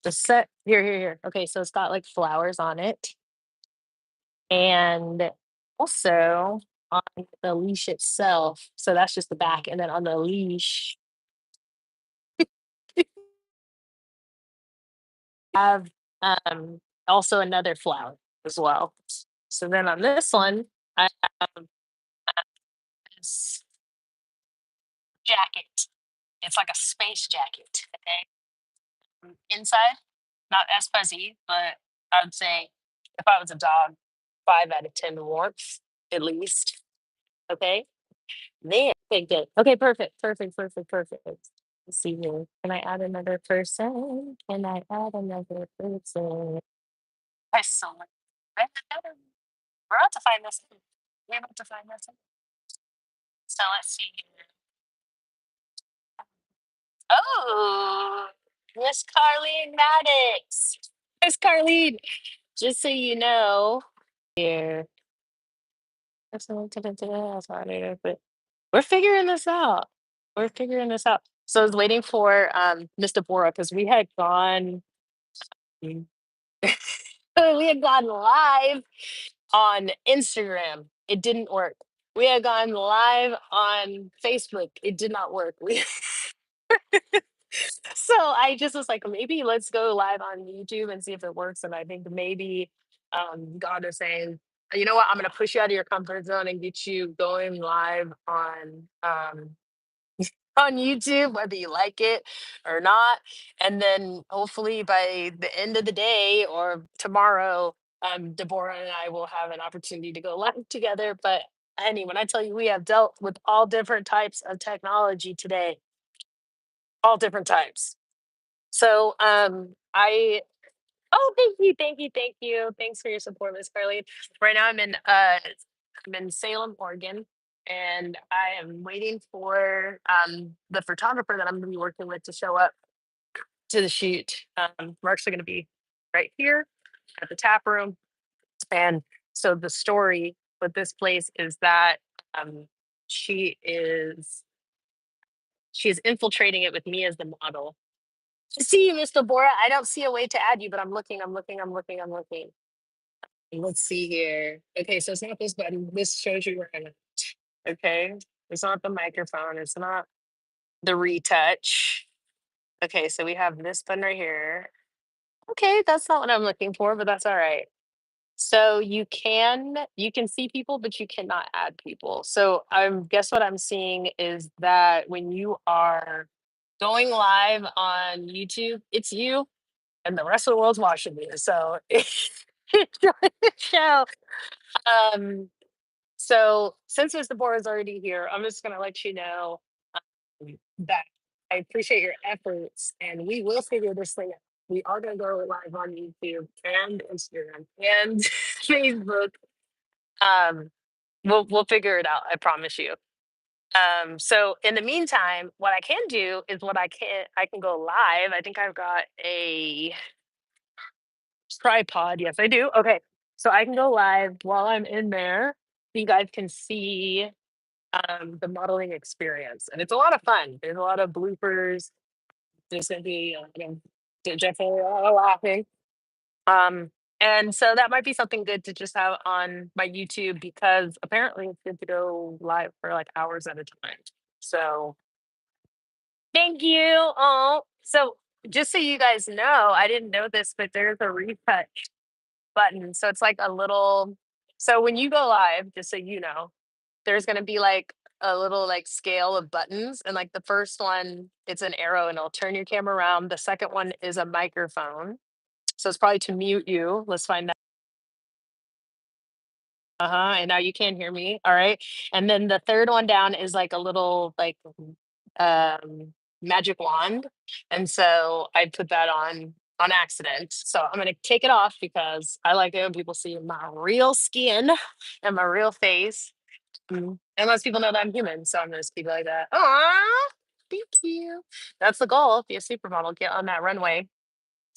The set here. Okay, so it's got like flowers on it, and also on the leash itself. So that's just the back, and then on the leash have also another flower as well. So then on this one, I have this jacket. It's like a space jacket. Okay, inside not as fuzzy, but I would say if I was a dog, 5 out of 10 warmth at least. Okay. Then okay, good. Okay, perfect. Let's see here. Can I add another person? Can I add another person? I so much. We're about to find this. We're about to find this. So let's see here. Oh, Miss Carlene Maddox. Miss Carlene, just so you know, here. But we're figuring this out. We're figuring this out. So I was waiting for Miss Deborah because we had gone we had gone live on Instagram. It didn't work. We had gone live on Facebook. It did not work. So I just was like, maybe let's go live on YouTube and see if it works. And I think maybe God is saying, you know what, I'm gonna push you out of your comfort zone and get you going live on YouTube, whether you like it or not. And then hopefully by the end of the day or tomorrow, Deborah and I will have an opportunity to go live together. But honey, when I tell you we have dealt with all different types of technology today, all different types. So I oh thank you. Thanks for your support, Miss Carly. Right now I'm in Salem, Oregon, and I am waiting for the photographer that I'm gonna be working with to show up to the shoot. We're actually gonna be right here at the tap room. And so the story with this place is that um she is she is infiltrating it with me as the model. I see you, Miss Deborah. I don't see a way to add you, but I'm looking. Let's see here. Okay, so it's not this button. This shows you where I'm at. Okay. It's not the microphone. It's not the retouch. Okay, so we have this button right here. Okay, that's not what I'm looking for, but that's all right. So you can see people, but you cannot add people. So guess what I'm seeing is that when you are going live on YouTube, it's you and the rest of the world's watching you. So enjoy the show. Um, so since Mr. Bora is already here, I'm just gonna let you know that I appreciate your efforts and we will figure this thing out. We are gonna go live on YouTube and Instagram and Facebook. Um, we'll figure it out, I promise you. So in the meantime, what I can do is I can go live. I think I've got a tripod. Yes, I do. Okay. So I can go live while I'm in there. So you guys can see the modeling experience. And it's a lot of fun. There's a lot of bloopers. There's going to be definitely a lot of laughing. Um, and so that might be something good to just have on my YouTube because apparently it's good to go live for like hours at a time. So thank you. Oh, so just so you guys know, I didn't know this, but there's a retouch button. So it's like a little, so when you go live, just so you know, there's going to be like a little like scale of buttons. And like the first one, it's an arrow and it'll turn your camera around. The second one is a microphone. So it's probably to mute you. Let's find that. Uh-huh. And now you can't hear me. All right. And then the third one down is like a little like um magic wand. And so I put that on accident. So I'm gonna take it off because I like it when people see my real skin and my real face. Unless people know that I'm human. So I'm gonna speak like that. Aw, thank you. That's the goal. Be a supermodel, get on that runway.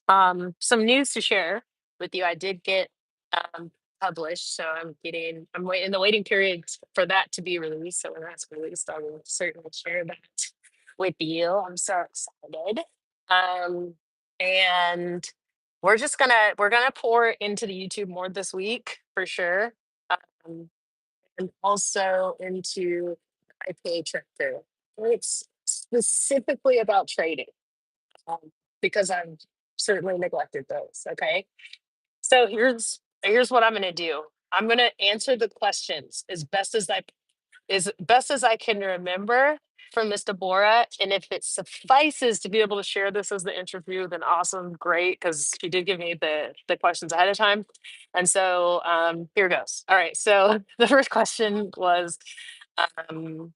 Some news to share with you. I did get um, published, so I'm waiting in the waiting period for that to be released. So when that's released, I will certainly share that with you. I'm so excited. Um, and we're gonna pour into the YouTube more this week for sure. Um, and also into IPA Tractor. It's specifically about trading, um, because I've certainly neglected those. Okay, so here's what I'm gonna do. I'm gonna answer the questions as best as I can remember from Miss Deborah. And if it suffices to be able to share this as the interview, then awesome, great, because she did give me the questions ahead of time. And so here goes. All right. So the first question was, um,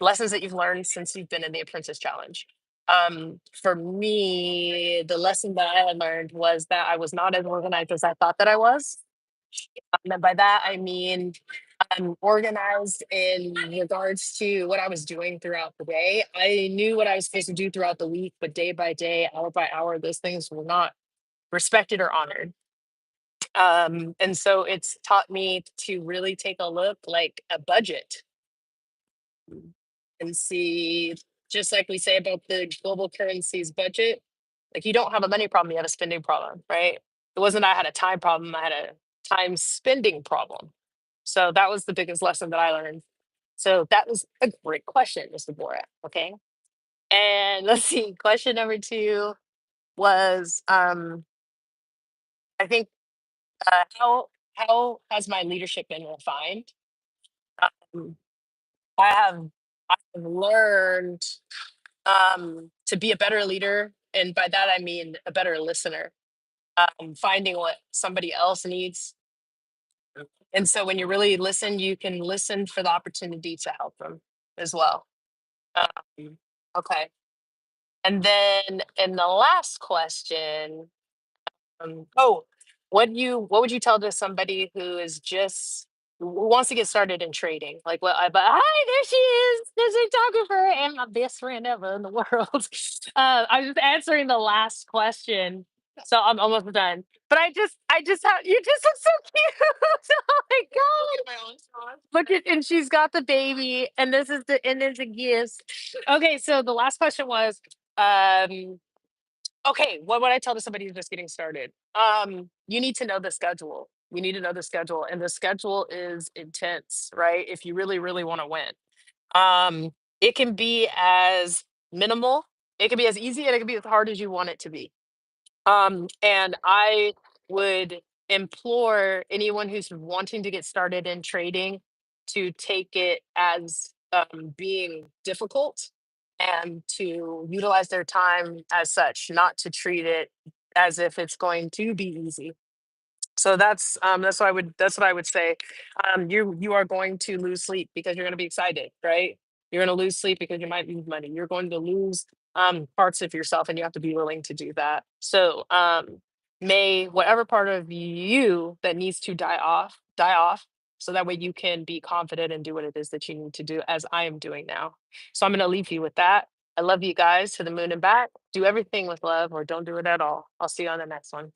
lessons that you've learned since you've been in the Apprentice Challenge. For me, the lesson that I had learned was that I was not as organized as I thought that I was. And by that, I mean I'm organized in regards to what I was doing throughout the day. I knew what I was supposed to do throughout the week, but day by day, hour by hour, those things were not respected or honored. And so it's taught me to really take a look like a budget and see, just like we say about the global currencies budget, like you don't have a money problem, you have a spending problem, right? It wasn't I had a time problem, I had a time spending problem. So that was the biggest lesson that I learned. So that was a great question, Mr. Bora. Okay. And let's see, question number two was I think how has my leadership been refined? Um, I have I've learned to be a better leader, and by that I mean a better listener. Finding what somebody else needs, and so when you really listen, you can listen for the opportunity to help them as well. Um, okay. And then in the last question, oh, what would you tell to somebody who is just who wants to get started in trading? Like, well, but hi, there she is, the photographer and my best friend ever in the world. I was just answering the last question, so I'm almost done. But I just have you just look so cute. Oh my god! Look at and she's got the baby, and this is the and there's a gift. Okay, so the last question was, um, okay, what would I tell to somebody who's just getting started? You need to know the schedule. You need to know the schedule, and the schedule is intense, right? If you really, really want to win, it can be as minimal, it can be as easy, and it can be as hard as you want it to be. And I would implore anyone who's wanting to get started in trading to take it as being difficult and to utilize their time as such, not to treat it as if it's going to be easy. So that's what I would say. You are going to lose sleep because you're going to be excited, right? You're going to lose sleep because you might lose money. You're going to lose parts of yourself, and you have to be willing to do that. So may whatever part of you that needs to die off, so that way you can be confident and do what it is that you need to do, as I am doing now. So I'm going to leave you with that. I love you guys to the moon and back. Do everything with love, or don't do it at all. I'll see you on the next one.